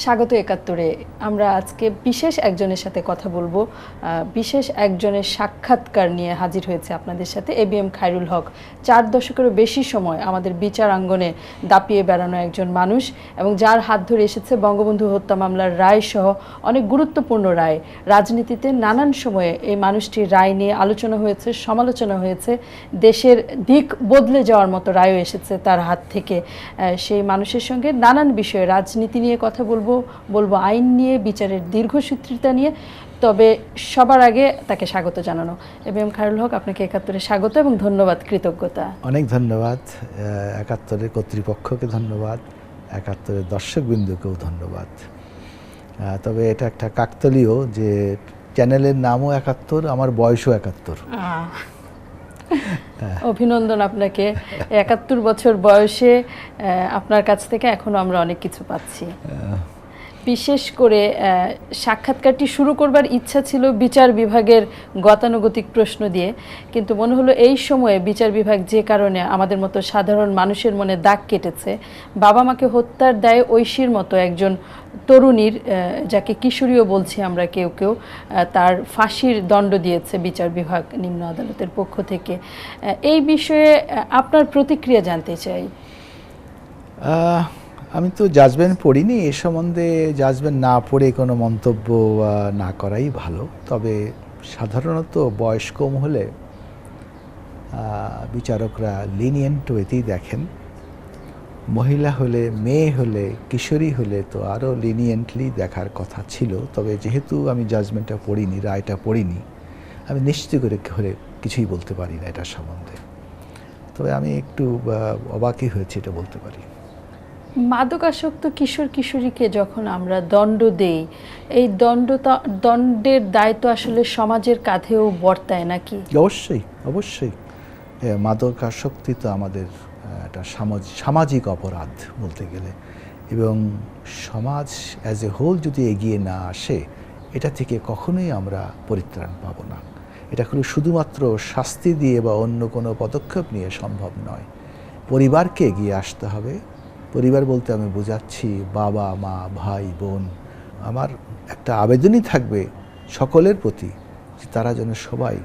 স্বাগত একাত্তরে। আমরা আজকে বিশেষ একজনের সাথে কথা বলবো, বিশেষ একজনের সাক্ষাৎকার নিয়ে হাজির হয়েছে আপনাদের সাথে। ABM খায়রুল হক 4 দশকেরও বেশি সময় আমাদের বিচার আঙ্গনে দাপিয়ে বেড়ানো একজন মানুষ, এবং যার হাত ধরে এসেছে বঙ্গবন্ধু হত্যা মামলার রায় সহ অনেক গুরুত্বপূর্ণ রায়। রাজনীতিতে নানান সময়ে এই মানুষটির রায় নিয়ে আলোচনা হয়েছে, সমালোচনা হয়েছে, দেশের দিক বদলে যাওয়ার মতো রায়ও এসেছে তার হাত থেকে। সেই মানুষের সঙ্গে নানান বিষয়ে রাজনীতি নিয়ে কথা বলবো, আইন নিয়ে, বিচারের দীর্ঘসূত্রিতা নিয়ে। তবে সবার আগে তাকে স্বাগত জানানো। ABM খায়রুল হক, আপনাকে একাত্তরে স্বাগত এবং ধন্যবাদ, কৃতজ্ঞতা। অনেক ধন্যবাদ। একাত্তরের কর্তৃপক্ষকে ধন্যবাদ, একাত্তরের দর্শকবৃন্দকেও ধন্যবাদ। তবে এটা একটা কাকতালীয় যে চ্যানেলের নামও একাত্তর, আমার বয়সও একাত্তর। অভিনন্দন আপনাকে। 71 বছর বয়সে আপনার কাছ থেকে এখনো আমরা অনেক কিছু পাচ্ছি। বিশেষ করে সাক্ষাৎকারটি শুরু করবার ইচ্ছা ছিল বিচার বিভাগের গতানুগতিক প্রশ্ন দিয়ে, কিন্তু মনে হলো এই সময়ে বিচার বিভাগ যে কারণে আমাদের মতো সাধারণ মানুষের মনে দাগ কেটেছে, বাবা মাকে হত্যার দায়ে ঐশীর মতো একজন তরুণীর, যাকে কিশোরীও বলছি আমরা কেউ কেউ, তার ফাঁসির দণ্ড দিয়েছে বিচার বিভাগ নিম্ন আদালতের পক্ষ থেকে। এই বিষয়ে আপনার প্রতিক্রিয়া জানতে চাই। আমি তো জাজমেন্ট পড়িনি, এ সম্বন্ধে জাজমেন্ট না পড়ে কোনো মন্তব্য না করাই ভালো। তবে সাধারণত বয়স কম হলে বিচারকরা লিনিয়েন্ট ওয়েতেই দেখেন। মহিলা হলে, মেয়ে হলে, কিশোরী হলে তো আরও লিনিয়েন্টলি দেখার কথা ছিল। তবে যেহেতু আমি জাজমেন্টটা পড়িনি, রায়টা পড়িনি, আমি নিশ্চিত করে কিছুই বলতে পারি না এটার সম্বন্ধে। তবে আমি একটু অবাকই হয়েছি, এটা বলতে পারি। মাদকাসক্ত কিশোর কিশোরীকে যখন আমরা দণ্ড দেই, এই দণ্ডের দায় তো আসলে সমাজের কাঁধেও বর্তায় নাকি? অবশ্যই, অবশ্যই। মাদকাসক্তি তো আমাদের একটা সামাজিক অপরাধ বলতে গেলে, এবং সমাজ অ্যাজ এ হোল যদি এগিয়ে না আসে, এটা থেকে কখনোই আমরা পরিত্রাণ পাব না। এটা শুধুমাত্র শাস্তি দিয়ে বা অন্য কোনো পদক্ষেপ নিয়ে সম্ভব নয়। পরিবারকে এগিয়ে আসতে হবে। পরিবার বলতে আমি বোঝাচ্ছি বাবা মা, ভাই বোন। আমার একটা আবেদনই থাকবে সকলের প্রতি যে তারা যেন সবাই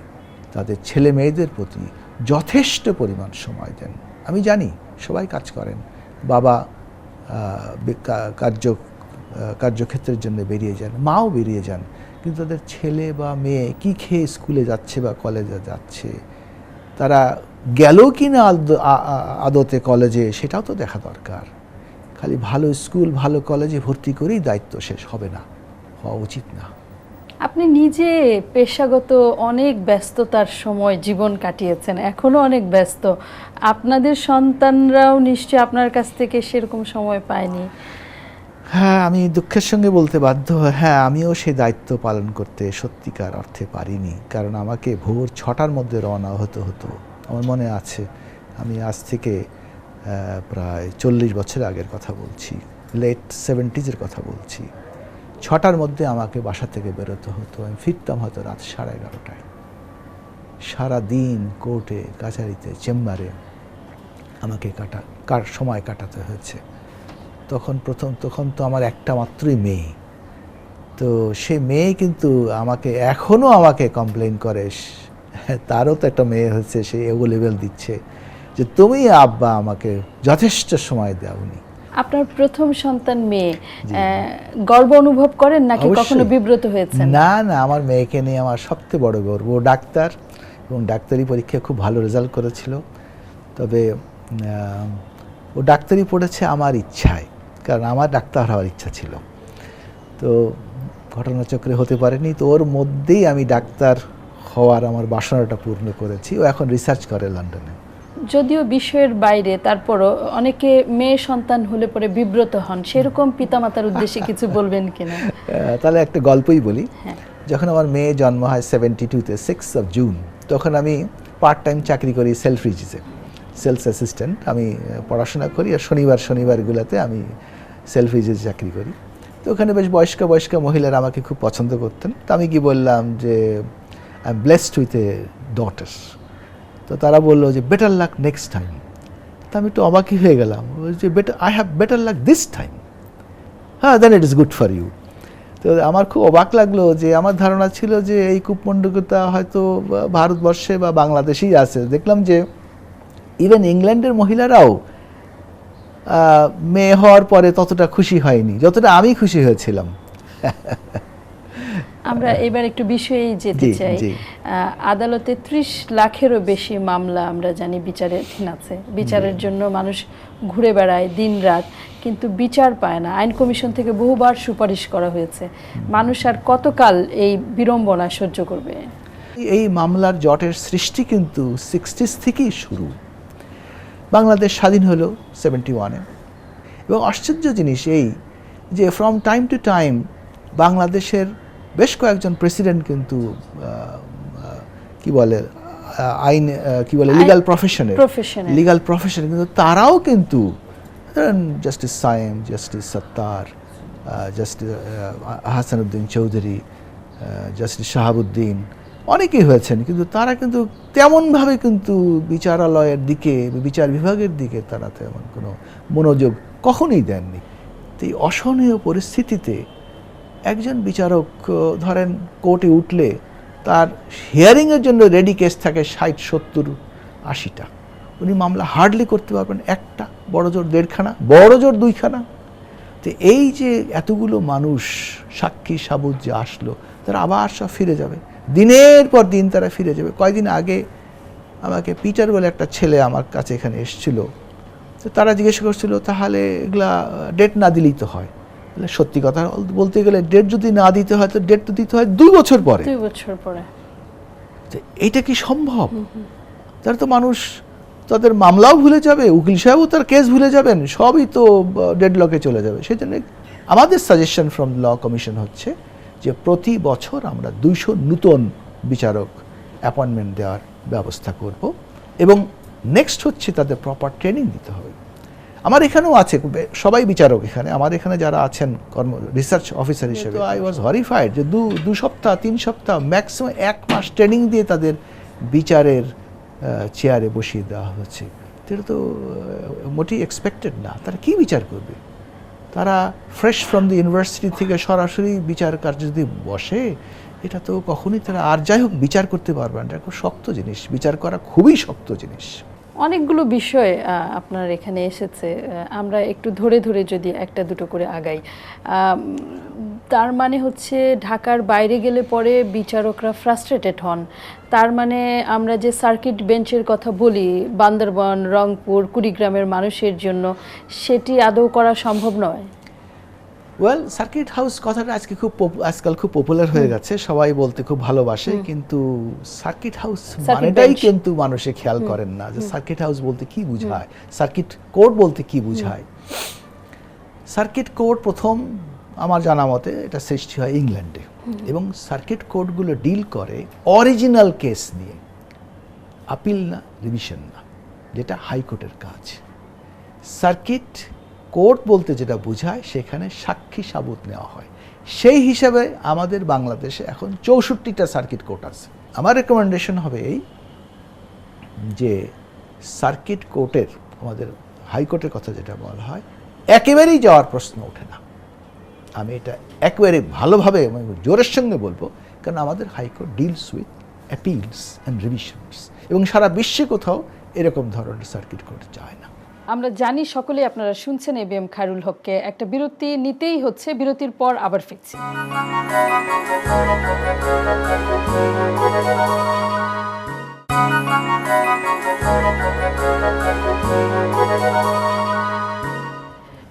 তাদের ছেলে মেয়েদের প্রতি যথেষ্ট পরিমাণ সময় দেন। আমি জানি সবাই কাজ করেন, বাবা কার্যক্ষেত্রের জন্য বেরিয়ে যান, মাও বেরিয়ে যান, কিন্তু তাদের ছেলে বা মেয়ে কি খেয়ে স্কুলে যাচ্ছে বা কলেজে যাচ্ছে, তারা গেল কি না আদতে কলেজে, সেটাও তো দেখা দরকার। খালি ভালো স্কুল, ভালো কলেজে ভর্তি করেই দায়িত্ব শেষ হবে না, হওয়া উচিত না। আপনি নিজে পেশাগত অনেক ব্যস্ততার সময় জীবন কাটিয়েছেন, এখনো অনেক ব্যস্ত। আপনাদের সন্তানরাও নিশ্চয়ই আপনার কাছ থেকে সেরকম সময় পায়নি। হ্যাঁ, আমি দুঃখের সঙ্গে বলতে বাধ্য, হ্যাঁ আমিও সেই দায়িত্ব পালন করতে সত্যিকার অর্থে পারিনি। কারণ আমাকে ভোর 6টার মধ্যে রওনা হতে হতো। আমার মনে আছে, আমি আজ থেকে প্রায় 40 বছর আগের কথা বলছি, লেট 70s কথা বলছি। 6টার মধ্যে আমাকে বাসা থেকে বেরোতে হতো, আমি ফিরতাম হয়তো রাত 11:30টায়। সারাদিন কোর্টে, কাছারিতে, চেম্বারে আমাকে সময় কাটাতে হয়েছে। তখন তো আমার একটা মাত্রই মেয়ে। তো সে মেয়ে কিন্তু এখনও আমাকে কমপ্লেন করে, তারও তো একটা মেয়ে হচ্ছে, সে লেভেল দিচ্ছে যে তুমি আব্বা আমাকে যথেষ্ট সময় দাওনি। আপনার প্রথম সন্তান মেয়ে, গর্ব অনুভব করেন নাকি কখনো বিব্রত হয়েছেন? না, আমার মেয়েকে নিয়ে আমার সবচেয়ে বড় গর্ব। ও ডাক্তার এবং ডাক্তারি পরীক্ষায় খুব ভালো রেজাল্ট করেছিল। তবে ও ডাক্তারি পড়েছে আমার ইচ্ছায়, কারণ আমার ডাক্তার হওয়ার ইচ্ছা ছিল। তো ঘটনাচক্রে হতে পারেনি, তো ওর মধ্যেই আমি ডাক্তার হওয়ার আমার বাসনাটা পূর্ণ করেছি। ও এখন রিসার্চ করে লন্ডনে। যদিও বিষয়ের বাইরে, তারপরও অনেকে মেয়ে সন্তান হলে পরে বিব্রত হন, সেরকম পিতামাতার উদ্দেশ্যে কিছু বলবেন কিনা? তাহলে একটা গল্পই বলি। যখন আমার মেয়ে জন্ম হয় 72-তে 6 জুন, তখন আমি পার্ট টাইম চাকরি করি সেলফ্রিজে, সেলস অ্যাসিস্ট্যান্ট। আমি পড়াশোনা করি আর শনিবারগুলোতে আমি সেলফ্রিজে চাকরি করি। তো ওখানে বেশ বয়স্কা মহিলারা আমাকে খুব পছন্দ করতেন। তো আমি কি বললাম যে I am blessed with a daughter. তো তারা বললো যে বেটার লাক নেক্সট টাইম। তা আমি একটু অবাকই হয়ে গেলাম যে better I have better luck this time, হ্যাঁ then it is good for you. তো আমার খুব অবাক লাগলো যে আমার ধারণা ছিল যে এই কূপমণ্ডকতা হয়তো ভারতবর্ষে বা বাংলাদেশেই আছে। দেখলাম যে ইভেন ইংল্যান্ডের মহিলারাও মেয়ে হওয়ার পরে ততটা খুশি হয়নি যতটা আমি খুশি হয়েছিলাম। আমরা এবার একটু বিষয়ে যেতে জি, চাই। জি। আদালতে 30 লাখেরও বেশি মামলা আমরা জানি বিচারাধীন আছে। বিচারের জন্য মানুষ ঘুরে বেড়ায় দিন রাত, কিন্তু বিচার পায় না। আইন কমিশন থেকে বহুবার সুপারিশ করা হয়েছে। মানুষ আর কতকাল এই বিড়ম্বনা সহ্য করবে? এই মামলার জটের সৃষ্টি কিন্তু 60s থেকেই শুরু। বাংলাদেশ স্বাধীন হলো 71-এ, এবং আশ্চর্য জিনিস এই যে ফ্রম টাইম টু টাইম বাংলাদেশের বেশ কয়েকজন প্রেসিডেন্ট কিন্তু কি বলে আইন কি বলে লিগ্যাল প্রফেশনে কিন্তু তারাও কিন্তু জাস্টিস সায়েম, জাস্টিস সত্তার, জাস্টিস হাসানুদ্দিন চৌধুরী, জাস্টিস শাহাবুদ্দিন অনেকেই হয়েছেন, কিন্তু তারা কিন্তু তেমনভাবে কিন্তু বিচারালয়ের দিকে, বিচার বিভাগের দিকে তারা তেমন কোনো মনোযোগ কখনোই দেননি। তো এই অসহনীয় পরিস্থিতিতে একজন বিচারক ধরেন কোর্টে উঠলে তার হিয়ারিংয়ের জন্য রেডি কেস থাকে 60, 70, 80টা। উনি মামলা হার্ডলি করতে পারবেন একটা, বড় জোর 1.5খানা, বড় জোর 2খানা। তো এই যে এতগুলো মানুষ সাক্ষী সাবুত যে আসলো, তারা আবার সব ফিরে যাবে, দিনের পর দিন তারা ফিরে যাবে। কয়েকদিন আগে আমাকে পিটার বলে একটা ছেলে আমার কাছে এখানে এসেছিল, তো তারা জিজ্ঞেস করছিল তাহলে এগুলা ডেট না দিলেই তো হয়। সত্যি কথা বলতে গেলে ডেট যদি না দিতে হয় তো ডেট তো দিতে হয় 2 বছর পরে। 2 বছর পরে তো এইটা কি সম্ভব? তারা তো মানুষ তাদের মামলাও ভুলে যাবে, উকিল সাহেবও তার কেস ভুলে যাবেন, সবই তো ডেডলকে চলে যাবে। সেই জন্য আমাদের সাজেশন ফ্রম ল কমিশন হচ্ছে যে প্রতি বছর আমরা 200 নূতন বিচারক অ্যাপয়েন্টমেন্ট দেওয়ার ব্যবস্থা করব, এবং নেক্সট হচ্ছে তাদের প্রপার ট্রেনিং দিতে হবে। আমার এখানেও আছে সবাই বিচারক, এখানে আমার এখানে যারা আছেন রিসার্চ অফিসার হিসেবে, আই ওয়াজ হরিফাইড যে 2 সপ্তাহ 3 সপ্তাহ ম্যাক্সিমাম 1 মাস ট্রেনিং দিয়ে তাদের বিচারের চেয়ারে বসিয়ে দেওয়া হচ্ছে। এটা তো মোটেই এক্সপেক্টেড না। তারা কি বিচার করবে? তারা ফ্রেশ ফ্রম দ্য ইউনিভার্সিটি থেকে সরাসরি বিচার কার্য যদি বসে, এটা তো কখনোই তারা, আর যাই হোক বিচার করতে পারবে না। এটা খুব শক্ত জিনিস, বিচার করা খুবই শক্ত জিনিস। অনেকগুলো বিষয় আপনার এখানে এসেছে, আমরা একটু ধরে ধরে যদি একটা দুটো করে আগাই। তার মানে হচ্ছে ঢাকার বাইরে গেলে পরে বিচারকরা ফ্রাস্ট্রেটেড হন। তার মানে আমরা যে সার্কিট বেঞ্চের কথা বলি বান্দরবান, রংপুর, কুড়িগ্রামের মানুষের জন্য, সেটি আদৌ করা সম্ভব নয়। ওয়েল, সার্কিট হাউস কথাটা আজকাল খুব পপুলার হয়ে গেছে, সবাই বলতে খুব ভালোবাসে, কিন্তু সার্কিট হাউস মানেটাই কিন্তু মানুষে খেয়াল করেন না যে সার্কিট হাউস বলতে কি বোঝায়, সার্কিট কোর্ট বলতে কি বোঝায়। সার্কিট কোর্ট প্রথম আমার জানা মতে এটা সৃষ্টি হয় ইংল্যান্ডে, এবং সার্কিট কোর্টগুলো ডিল করে অরিজিনাল কেস নিয়ে, আপিল না, রিভিশন না, যেটা হাইকোর্টের কাজ। সার্কিট কোর্ট বলতে যেটা বোঝায় সেখানে সাক্ষী সাবুত নেওয়া হয়। সেই হিসাবে আমাদের বাংলাদেশে এখন 64টা সার্কিট কোর্ট আছে। আমার রেকমেন্ডেশন হবে এই যে সার্কিট কোর্টের, আমাদের হাইকোর্টের কথা যেটা বলা হয়, একেবারেই যাওয়ার প্রশ্ন ওঠে না। আমি এটা একেবারে ভালোভাবে জোরের সঙ্গে বলবো, কারণ আমাদের high court deals with appeals and revisions, এবং সারা বিশ্বে কোথাও এরকম ধরনের সার্কিট কোর্ট যায় না। আমরা জানি সকলেই আপনারা শুনছেন ABM খায়রুল হককে। একটা বিরতি নিতেই হচ্ছে, বিরতির পর আবার ফিরছি।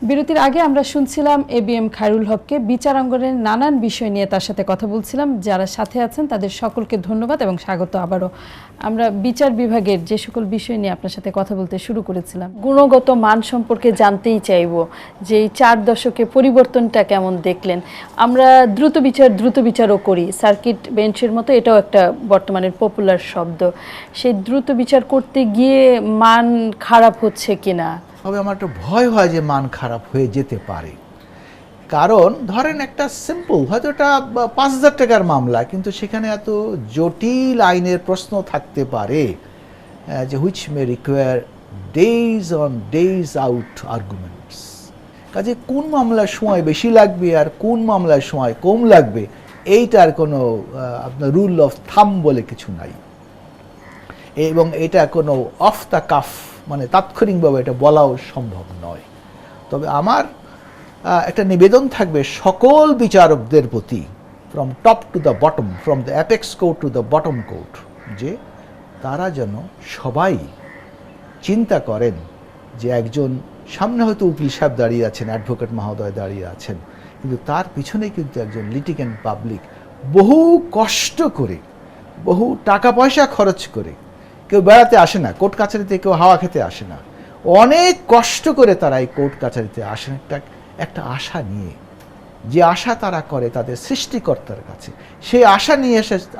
বিরতির আগে আমরা শুনছিলাম ABM খায়রুল হককে। বিচারাঙ্গনের নানান বিষয় নিয়ে তার সাথে কথা বলছিলাম। যারা সাথে আছেন তাদের সকলকে ধন্যবাদ এবং স্বাগত। আবারও আমরা বিচার বিভাগের যে সকল বিষয় নিয়ে আপনার সাথে কথা বলতে শুরু করেছিলাম, গুণগত মান সম্পর্কে জানতেই চাইব যে এই 4 দশকে পরিবর্তনটা কেমন দেখলেন। আমরা দ্রুত বিচারও করি, সার্কিট বেঞ্চের মতো এটাও একটা বর্তমানের পপুলার শব্দ। সেই দ্রুত বিচার করতে গিয়ে মান খারাপ হচ্ছে কিনা? তবে আমার একটা ভয় হয় যে মান খারাপ হয়ে যেতে পারে, কারণ ধরেন একটা সিম্পল, হয়তো এটা 5,000 টাকার মামলা, কিন্তু সেখানে এত জটিল আইনের প্রশ্ন থাকতে পারে যে which may require days on days out arguments. কাজে কোন মামলার সময় বেশি লাগবে আর কোন মামলার সময় কম লাগবে এইটার কোনো আপনার রুল অফ থাম বলে কিছু নাই, এবং এটা কোনো অফ দ্য কাফ মানে তাৎক্ষণিকভাবে এটা বলাও সম্ভব নয়। তবে আমার একটা নিবেদন থাকবে সকল বিচারকদের প্রতি, from top to the bottom, from the apex court to the bottom court, যে তারা যেন সবাই চিন্তা করেন যে একজন সামনে হয়তো উকিল সাহেব দাঁড়িয়ে আছেন, অ্যাডভোকেট মহোদয় দাঁড়িয়ে আছেন, কিন্তু তার পিছনে কিন্তু একজন লিটিগেন্ট পাবলিক বহু কষ্ট করে, বহু টাকা পয়সা খরচ করে, কেউ বেড়াতে আসে না কোর্ট কাছারিতে, কেউ হাওয়া খেতে আসে না, অনেক কষ্ট করে তারা এই কোর্ট কাছারিতে আসেন একটা আশা নিয়ে। যে আশা তারা করে তাদের সৃষ্টিকর্তার কাছে, সেই আশা নিয়ে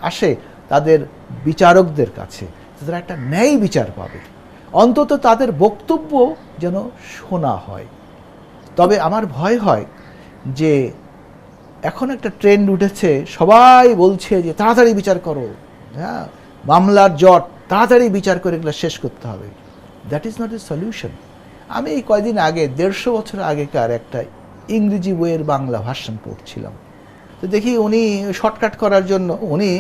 আসে তাদের বিচারকদের কাছে, তারা একটা ন্যায় বিচার পাবে, অন্তত তাদের বক্তব্য যেন শোনা হয়। তবে আমার ভয় হয় যে এখন একটা ট্রেন্ড উঠেছে, সবাই বলছে যে তাড়াতাড়ি বিচার করো, হ্যাঁ মামলার জট, তাড়াতাড়ি বিচার করে এগুলো শেষ করতে হবে। That is not a solution. আমি এই কয়দিন আগে 150 বছর আগেকার একটা ইংরেজি বইয়ের বাংলা ভার্সন পড়ছিলাম, তো দেখি উনি শর্টকাট করার জন্য উনি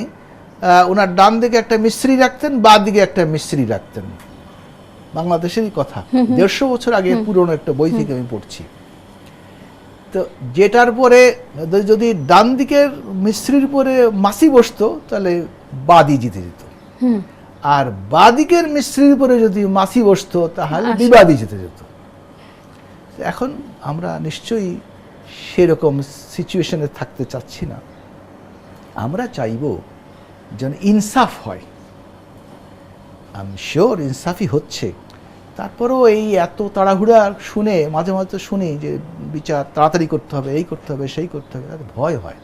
ওনার ডান দিকে একটা মিস্ত্রি রাখতেন, বাঁ দিকে একটা মিস্ত্রি রাখতেন। বাংলাদেশেরই কথা, 150 বছর আগে পুরনো একটা বই থেকে আমি পড়ছি। তো যেটার পরে যদি ডান দিকের মিস্ত্রির পরে মাসি বসতো তাহলে বাদী জিতে যেত, আর বাদিকের মিস্ত্রির পরে যদি মাসি বসতো তাহলে বিবাদী জিতে যেত। এখন আমরা নিশ্চয়ই সেরকম সিচুয়েশনে থাকতে চাচ্ছি না। আমরা চাইব যেন ইনসাফ হয়। আমি শিওর ইনসাফই হচ্ছে, তারপরেও এই এত তাড়াহুড়া শুনে মাঝে মাঝে শুনি যে বিচার তাড়াতাড়ি করতে হবে, এই করতে হবে, সেই করতে হবে, তাতে ভয় হয়।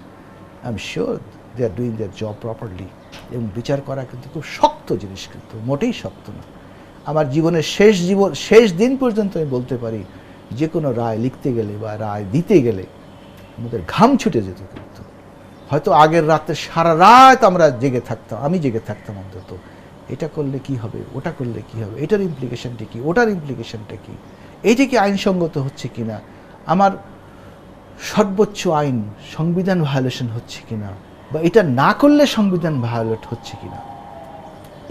I am sure they are doing their job properly. এবং বিচার করা কিন্তু খুব শক্ত জিনিস, কিন্তু মোটেই শক্ত না। আমার জীবনের শেষ দিন পর্যন্ত আমি বলতে পারি যে কোনো রায় লিখতে গেলে বা রায় দিতে গেলে আমাদের ঘাম ছুটে যেত, কিন্তু হয়তো আগের রাতে সারা রাত আমরা জেগে থাকতাম, আমি জেগে থাকতাম অন্তত, এটা করলে কি হবে, ওটা করলে কি হবে, এটার ইমপ্লিকেশনটা কি, ওটার ইমপ্লিকেশনটা কি, এইটা কি আইনসঙ্গত হচ্ছে কিনা, আমার সর্বোচ্চ আইন সংবিধান ভায়োলেশন হচ্ছে কিনা, বা এটা না করলে সংবিধান ভায়োলেট হচ্ছে কিনা।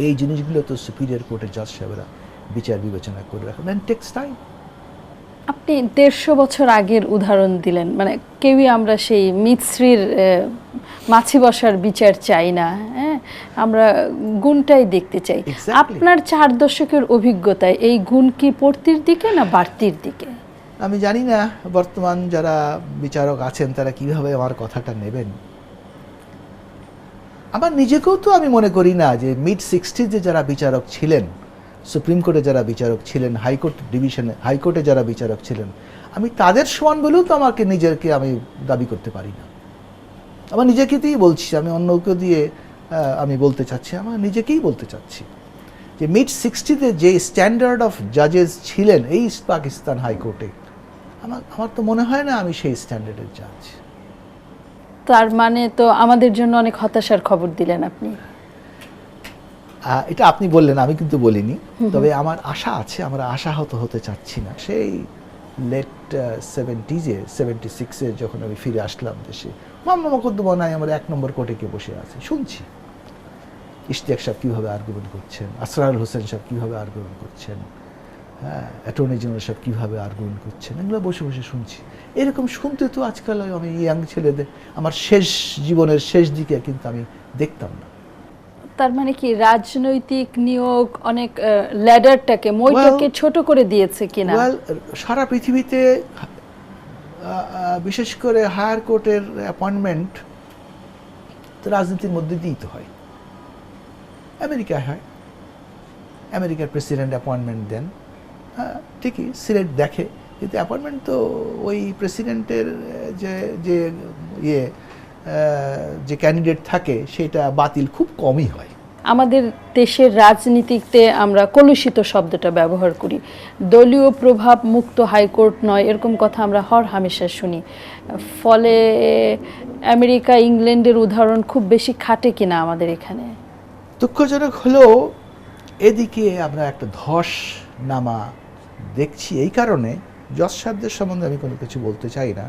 এই জিনিসগুলো তো সুপিরিয়র কোর্টের জাজ সাহেবরা বিচার বিবেচনা করে রাখেন, এন্ড টেকস টাইম। আপনি 150 বছর আগের উদাহরণ দিলেন, মানে কেউই আমরা সেই মিছরির মাছি বসার বিচার চাই না, হ্যাঁ আমরা গুণটাই দেখতে চাই। আপনার 4 দশকের অভিজ্ঞতায় এই গুণ কি পড়তির দিকে না বাড়তির দিকে? আমি জানি না বর্তমান যারা বিচারক আছেন তারা কিভাবে আমার কথাটা নেবেন। আমার নিজেকেও তো আমি মনে করি না যে মিড 60s যারা বিচারক ছিলেন, সুপ্রিম কোর্টে যারা বিচারক ছিলেন, হাইকোর্টে যারা বিচারক ছিলেন, আমি তাদের সমান বলেও তো আমাকে নিজেকে আমি দাবি করতে পারি না। আমার নিজেকেই বলছি, আমি অন্যকে দিয়ে আমি বলতে চাচ্ছি, আমার নিজেকেই বলতে চাচ্ছি যে মিড 60s যে স্ট্যান্ডার্ড অফ জাজেস ছিলেন এই পাকিস্তান হাইকোর্টে, আমার তো মনে হয় না আমি সেই স্ট্যান্ডার্ডের জাজ। তার মানে তো আমাদের জন্য অনেক হতাশার খবর দিলেন আপনি। এটা আপনি বললেন, আমি কিন্তু বলিনি। তবে আমার আশা আছে, আমরা আশাহত হতে চাচ্ছি না। সেই লেট 76-এ যখন আমি ফিরে আসলাম দেশে, মামলা মোকদ্দমা নাই, আমার 1 নম্বর কোর্টে কে বসে আছে, শুনছি ইশতিয়াক সাহেব কীভাবে আর্গুমেন্ট করছেন, আসরারুল হোসেন সাহেব কীভাবে আর্গুমেন্ট করছেন, হ্যাঁ অ্যাটর্নি জেনারেল সাহেব কীভাবে আর্গুমেন্ট করছেন, এগুলো বসে বসে শুনছি। এরকম শুনতে তো আজকাল আমি ইয়াং ছেলেদের আমার জীবনের শেষ দিকে কিন্তু আমি দেখতাম না। তার মানে কি রাজনৈতিক নিয়োগ অনেক ল্যাডারটাকে, মইটাকে ছোট করে দিয়েছে কিনা? সারা পৃথিবীতে বিশেষ করে হায়ার কোর্টের অ্যাপয়েন্টমেন্ট তো রাজনীতির মধ্যে দিয়েই তো হয়। আমেরিকায় হয়, আমেরিকার প্রেসিডেন্ট অ্যাপয়েন্টমেন্ট দেন, হ্যাঁ ঠিকই সিনেট দেখে, কিন্তু অ্যাপয়েন্টমেন্ট তো ওই প্রেসিডেন্টের যে ক্যান্ডিডেট থাকে সেটা বাতিল খুব কমই হয়। আমাদের দেশের রাজনীতিতে আমরা কলুষিত শব্দটা ব্যবহার করি, দলীয় প্রভাব মুক্ত হাইকোর্ট নয়, এরকম কথা আমরা হামেশা শুনি। ফলে আমেরিকা ইংল্যান্ডের উদাহরণ খুব বেশি খাটে কিনা আমাদের এখানে? দুঃখজনক হলেও এদিকে আমরা একটা ধস নামা দেখছি। এই কারণে যশসাধ্যের সম্বন্ধে আমি কোনো কিছু বলতে চাই না,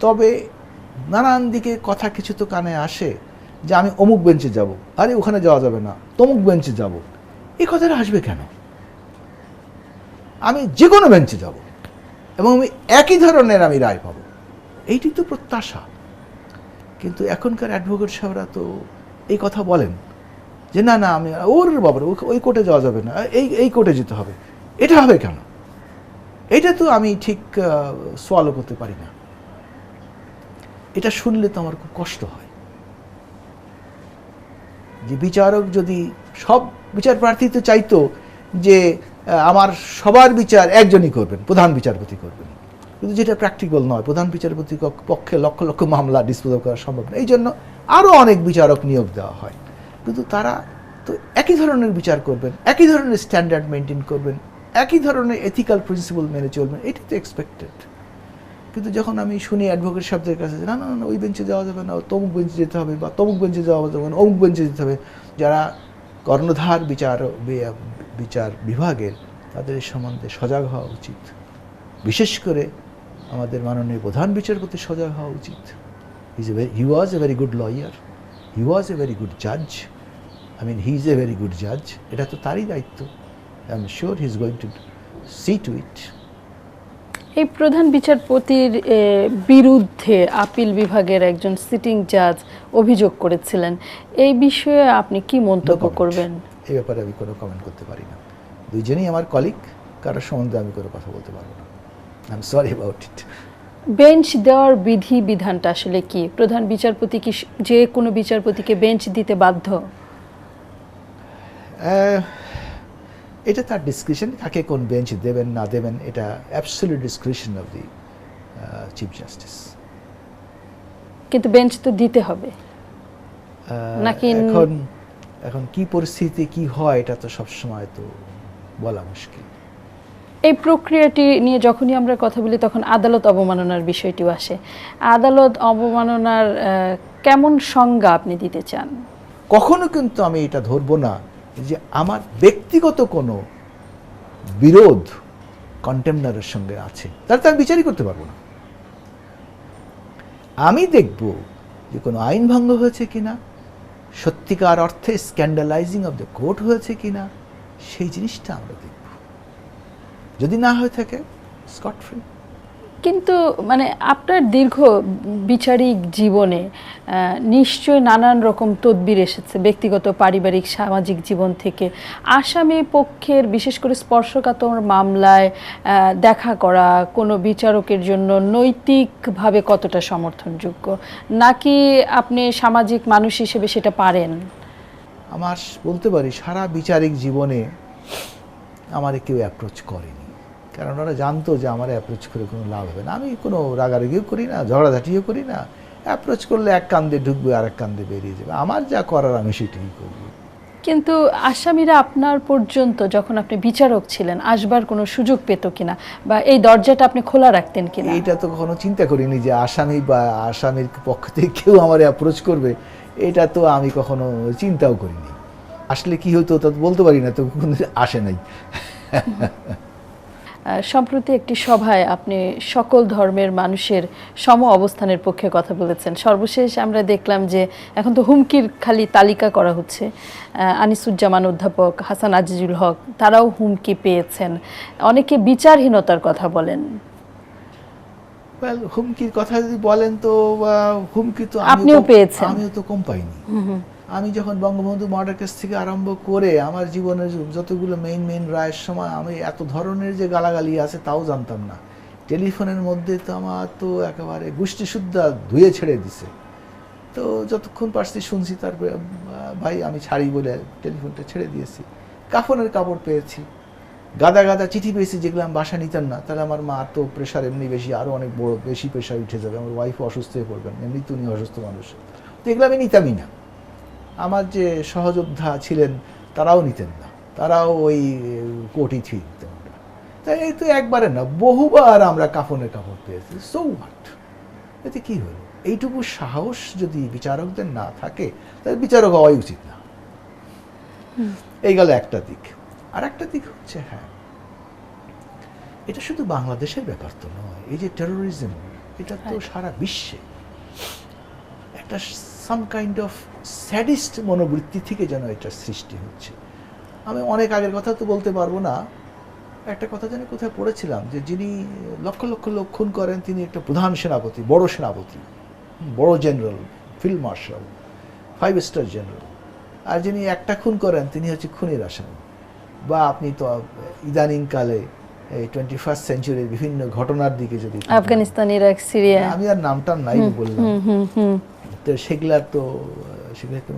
তবে নানান দিকে কথা কিছু তো কানে আসে যে আমি অমুক বেঞ্চে যাব, আরে ওখানে যাওয়া যাবে না, তমুক বেঞ্চে যাব। এই কথাটা আসবে কেন? আমি যে কোনো বেঞ্চে যাব এবং আমি একই ধরনের আমি রায় পাবো, এইটি তো প্রত্যাশা। কিন্তু এখনকার অ্যাডভোকেট সাহেবরা তো এই কথা বলেন যে না না আমি ওর বাবার ওই কোর্টে যাওয়া যাবে না, এই কোর্টে যেতে হবে। এটা হবে কেন? এটা তো আমি ঠিক সোয়ালো করতে পারি না। এটা শুনলে তো আমার খুব কষ্ট হয় যে বিচারক যদি সব বিচার প্রার্থী তো চাইতো যে আমার সবার বিচার একজনই করবেন, প্রধান বিচারপতি করবেন, কিন্তু যেটা প্র্যাকটিক্যাল নয়। প্রধান বিচারপতির পক্ষে লক্ষ লক্ষ মামলা ডিসপোজ করা সম্ভব না, এই জন্য আরও অনেক বিচারক নিয়োগ দেওয়া হয়। কিন্তু তারা তো একই ধরনের বিচার করবেন, একই ধরনের স্ট্যান্ডার্ড মেনটেন করবেন, একই ধরনের এথিক্যাল প্রিন্সিপাল মেনে চলবেন, এটি তো এক্সপেক্টেড। কিন্তু যখন আমি শুনি অ্যাডভোকেট সাহেবদের কাছে না না না ওই বেঞ্চে যাওয়া যাবে না, তমুক বেঞ্চে যেতে হবে, বা তমুক বেঞ্চে যাওয়া যাবে না, অমুক বেঞ্চে যেতে হবে, যারা কর্ণধার বিচার বিভাগের, তাদের এই সম্বন্ধে সজাগ হওয়া উচিত। বিশেষ করে আমাদের মাননীয় প্রধান বিচারপতি সজাগ হওয়া উচিত। হি ওয়াজ a very good lawyer, he was a very good জাজ, he is a very good জাজ। এটা তো তারই দায়িত্ব। I am sure he is going to C two ইট। এই প্রধান বিচারপতির বিরুদ্ধে আপিল বিভাগের একজন সিটিং জাজ অভিযোগ করেছিলেন, এই বিষয়ে আপনি কি মন্তব্য করবেন? এই ব্যাপারে আমি কোনো কমেন্ট করতে পারি না। দুইজনই আমার কলিগ, কারোর সম্বন্ধে আমি কোনো কথা বলতে পারবো না। I am sorry about it. Bench দেওয়ার বিধি বিধানটা আসলে কি? প্রধান বিচারপতি কি যে কোনো বিচারপতিকে বেঞ্চ দিতে বাধ্য? এটা তার ডিসক্রিপশন, কাকে কোন বেঞ্চ দেবেন না দেবেন, এটা absolute description of the chief justice. কিন্তু বেঞ্চ তো দিতে হবে নাকি? এখন কি পরিস্থিতি কি হয় এটা তো সবসময় তো বলা মুশকিল। এই প্রক্রিয়াটি নিয়ে যখনই আমরা কথা বলি তখন আদালত অবমাননার বিষয়টিও আসে। আদালত অবমাননার কেমন সংজ্ঞা আপনি দিতে চান? কখনো কিন্তু আমি এটা ধরবো না যে আমার ব্যক্তিগত কোনো বিরোধ কন্টেমনারের সঙ্গে আছে, তাহলে তো আমি বিচারই করতে পারবো না। আমি দেখব যে কোনো আইন ভঙ্গ হয়েছে কিনা, সত্যিকার অর্থে স্ক্যান্ডালাইজিং অফ দ্য কোর্ট হয়েছে কিনা, সেই জিনিসটা আমরা দেখব। যদি না হয়ে থাকে, স্কট ফ্রি। কিন্তু মানে আপনার দীর্ঘ বিচারিক জীবনে নিশ্চয় নানান রকম তদবির এসেছে ব্যক্তিগত, পারিবারিক, সামাজিক জীবন থেকে। আসামি পক্ষের বিশেষ করে স্পর্শকাতর মামলায় দেখা করা কোনো বিচারকের জন্য নৈতিকভাবে কতটা সমর্থনযোগ্য, নাকি আপনি সামাজিক মানুষ হিসেবে সেটা পারেন? আমার বলতে পারি সারা বিচারিক জীবনে আমারে কেউ অ্যাপ্রোচ করেনি, কারণ ওরা জানতো যে আমার অ্যাপ্রোচ করে কোনো লাভ হবে না। আমি কোনো রাগারাগিও করি না, ঝগড়াঝাটিও করি না। অ্যাপ্রোচ করলে এক কান দিয়ে ঢুকবে আর এক কান দিয়ে বেরিয়ে যাবে, আমার যা করার আমি সেটাই করব। কিন্তু আসামিরা আপনার পর্যন্ত যখন আপনি বিচারক ছিলেন আসবার কোনো সুযোগ পেত কিনা, বা এই দরজাটা আপনি খোলা রাখতেন কিনা? এইটা তো কখনো চিন্তা করিনি যে আসামি বা আসামির পক্ষ থেকে কেউ আমার অ্যাপ্রোচ করবে, এটা তো আমি কখনো চিন্তাও করিনি। আসলে কি হতো তা তো বলতে পারি না, তো কোনো আসে নাই। সম্প্রতি একটি সভায় আপনি সকল ধর্মের মানুষের সম অবস্থানের পক্ষে কথা বলেছেন। সর্বশেষ আমরা দেখলাম যে এখন তো হুমকির খালি তালিকা করা হচ্ছে। আনিসুজ্জামান অধ্যাপক, হাসান আজিজুল হক, তারাও হুমকি পেয়েছেন। অনেকে বিচারহীনতার কথা বলেন। হুমকির কথা যদি বলেন তো হুমকি তো আপনিও পেয়েছেন। আমিও তো কম পাইনি। আমি যখন বঙ্গবন্ধু মার্ডার কেস থেকে আরম্ভ করে আমার জীবনের যতগুলো মেইন রায়ের সময় আমি এত ধরনের যে গালাগালি আছে তাও জানতাম না। টেলিফোনের মধ্যে তো আমার তো একেবারে গোষ্ঠীসুদ্ধা ধুয়ে ছেড়ে দিছে। তো যতক্ষণ পারছি শুনছি, তার ভাই আমি ছাড়ি বলে টেলিফোনটা ছেড়ে দিয়েছি। কাফনের কাপড় পেয়েছি, গাদা গাদা চিঠি পেয়েছি যেগুলো আমি বাসা নিতাম না। তাহলে আমার মা তো প্রেশার এমনি বেশি, আরও অনেক বেশি প্রেশার উঠে যাবে, আমার ওয়াইফও অসুস্থ হয়ে পড়বেন, এমনি তো উনি অসুস্থ মানুষ। তো এগুলো আমি নিতামই না। আমার যে সহযোদ্ধা ছিলেন তারাও নিতেন না, তারাও ওই কোর্টই ছিলেন। তাই এই তো একবারে না, বহুবার আমরা কাফনের কাপড় পেয়েছি। সো হোয়াট, এতে কী হলো? এইটুকু সাহস যদি বিচারকদের না থাকে তাহলে বিচারক হওয়াই উচিত না। এই গেল একটা দিক। আর একটা দিক হচ্ছে, হ্যাঁ, এটা শুধু বাংলাদেশের ব্যাপার তো নয়। এই যে টেরোরিজম, এটা তো সারা বিশ্বে একটা সাম কাইন্ড অফ স্যাডিস্ট মনোবৃত্তি থেকে যেন এটা সৃষ্টি হচ্ছে। আমি অনেক আগের কথা তো বলতে পারবো না, একটা কথা যেন কোথায় পড়েছিলাম যে যিনি লক্ষ লক্ষ লোক খুন করেন তিনি একটা প্রধান সেনাপতি, বড় general, field marshal, 5 star general. আর যিনি একটা খুন করেন তিনি হচ্ছে খুনির আসামি। বা আপনি তো ইদানিংকালে এই 21st সেঞ্চুরির বিভিন্ন ঘটনার দিকে যদি আফগানিস্তান, ইরাক, সিরিয়া, আমি আর নামটা নাই বললাম, তো সেগুলা তো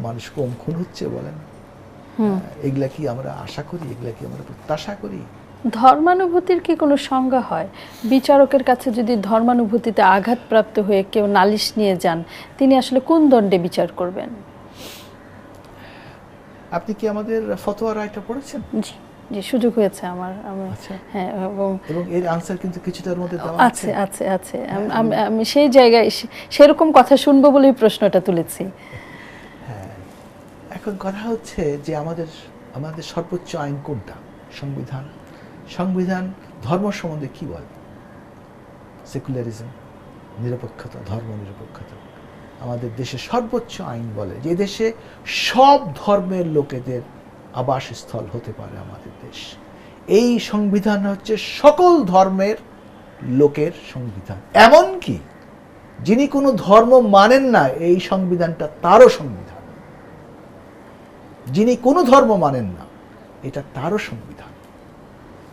মানুষ কম খুন হচ্ছে বলেন? এগুলা কি আমরা আশা করি? এগুলা কি আমরা প্রত্যাশা করি? ধর্মানুভূতির কি কোনো সংজ্ঞা হয়? বিচারকের কাছে যদি ধর্মানুভূতিতে আঘাতপ্রাপ্ত হয়ে কেউ নালিশ নিয়ে যান, তিনি আসলে কোন দণ্ডে বিচার করবেন? আপনি কি আমাদের ফতোয়া রায়টা পড়েছেন? জি জি, সুযোগ হয়েছে আমার। আচ্ছা। হ্যাঁ, এবং এর আনসার কিন্তু কিছুটার মধ্যে দেওয়া আছে আছে আছে আমি সেই জায়গায় সেরকম কথা শুনবো বলেই প্রশ্নটা তুলেছি। হ্যাঁ, এখন কথা হচ্ছে যে আমাদের সর্বোচ্চ আইন কোনটা? সংবিধান ধর্ম সম্বন্ধে কি বলে? সেকুলারিজম, নিরপেক্ষতা, ধর্ম নিরপেক্ষতা। আমাদের দেশে সর্বোচ্চ আইন বলে যে দেশে সব ধর্মের লোকেদের আবাসস্থল হতে পারে আমাদের দেশ। এই সংবিধান হচ্ছে সকল ধর্মের লোকের সংবিধান। এমনকি যিনি কোনো ধর্ম মানেন না, এই সংবিধানটা তারও সংবিধান। যিনি কোনো ধর্ম মানেন না, এটা তারও সংবিধান।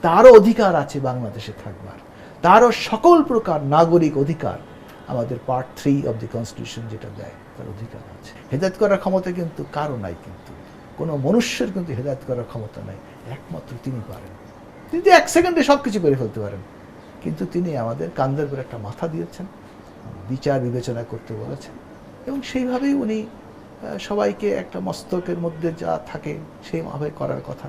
তারও অধিকার আছে বাংলাদেশে থাকবার, তারও সকল প্রকার নাগরিক অধিকার আমাদের পার্ট 3 অব দি কনস্টিটিউশন যেটা দেয়, তার অধিকার আছে। হেদায়েত করার ক্ষমতা কিন্তু কারো নাই, কিন্তু কোনো মনুষ্যের কিন্তু হেদায়েত করার ক্ষমতা নাই, একমাত্র তিনি পারেন। তিনি 1 সেকেন্ডে সব কিছু করে ফেলতে পারেন, কিন্তু তিনি আমাদের কান্দের উপর একটা মাথা দিয়েছেন, বিচার বিবেচনা করতে বলেছেন, এবং সেইভাবেই উনি সবাইকে একটা মস্তকের মধ্যে যা থাকে সেইভাবে করার কথা।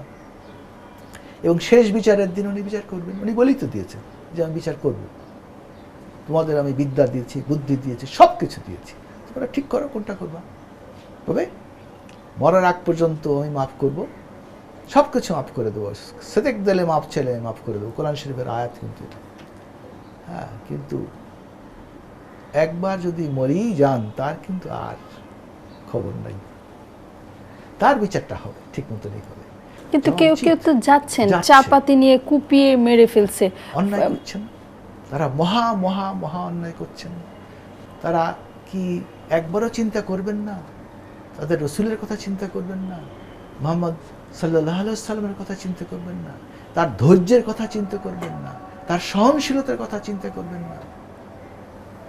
এবং শেষ বিচারের দিন উনি বিচার করবেন। উনি বলেই তো দিয়েছেন যে আমি বিচার করব, তোমাদের আমি বিদ্যা দিয়েছি, বুদ্ধি দিয়েছি, সব কিছু দিয়েছি, তোমরা ঠিক করো কোনটা করবা। তবে মরার আগ পর্যন্ত আমি মাফ করব, সব কিছু মাফ করে দেবো, সেদেক দিলে মাফ ছেলে মাফ করে দেবো, কোরআন শরীফের আয়াত কিন্তু এটা। হ্যাঁ, কিন্তু একবার যদি মরেই যান তার কিন্তু আর খবর নাই, তার বিচারটা হবে, ঠিক মতনই হবে। কিন্তু কেউ কেউ তো যাচ্ছেন চাপাতি নিয়ে কুপিয়ে মেরে ফেলছে, অন্যায় করছেন, তারা মহা মহা মহা অন্যায় করছেন। তারা কি একবারও চিন্তা করবেন না? তাদের রসুলের কথা চিন্তা করবেন না? মুহাম্মদ সাল্লাল্লাহু আলাইহি ওয়াসাল্লামের কথা চিন্তা করবেন না? তার ধৈর্যের কথা চিন্তা করবেন না? তার সহনশীলতার কথা চিন্তা করবেন না?